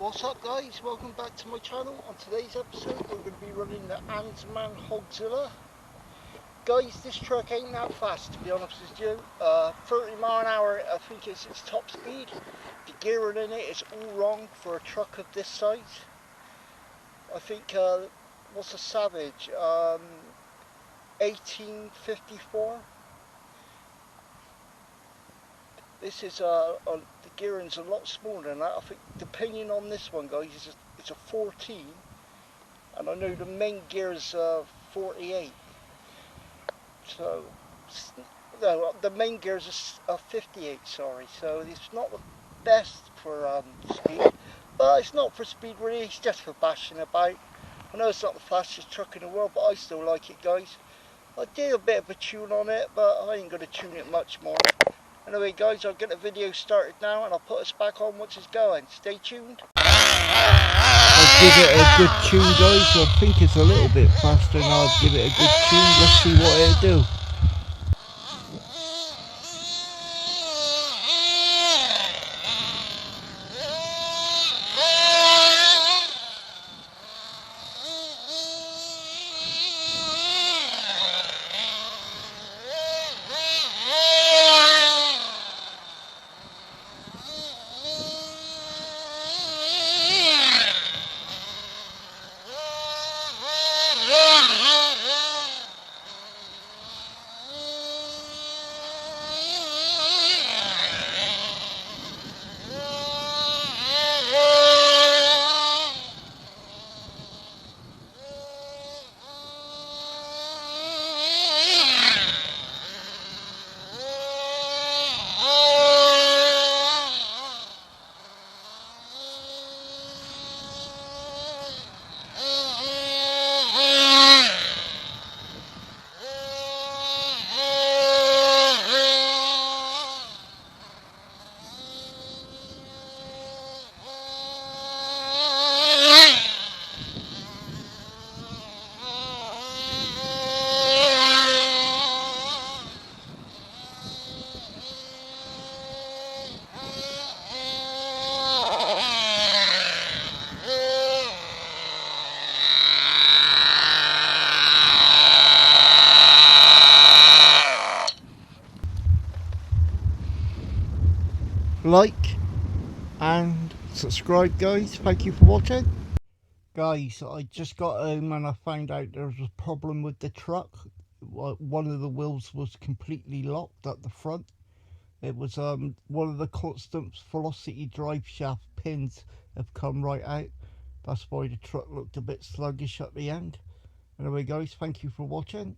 What's up guys, welcome back to my channel. On today's episode we're going to be running the Ansman Hogzilla. Guys, this truck ain't that fast to be honest with you. 30 mile an hour I think is its top speed. The gearing in it is all wrong for a truck of this size. I think, what's a Savage? 1854. This is the gearing's a lot smaller than that. I think the pinion on this one, guys, it's a 14, and I know the main gear is 48. So no, the main gear is a 58. Sorry, so it's not the best for speed, but it's not for speed really. It's just for bashing about. I know it's not the fastest truck in the world, but I still like it, guys. I did a bit of a tune on it, but I ain't gonna tune it much more. Anyway guys, I'll get the video started now and I'll put us back on once it's going. Stay tuned. I'll give it a good tune guys. I think it's a little bit faster and I'll give it a good tune. Let's see what it'll do. Like and subscribe guys. Thank you for watching. Guys, I just got home and I found out there was a problem with the truck. One of the wheels was completely locked at the front. It was one of the constant velocity drive shaft pins have come right out. That's why the truck looked a bit sluggish at the end. Anyway guys, thank you for watching.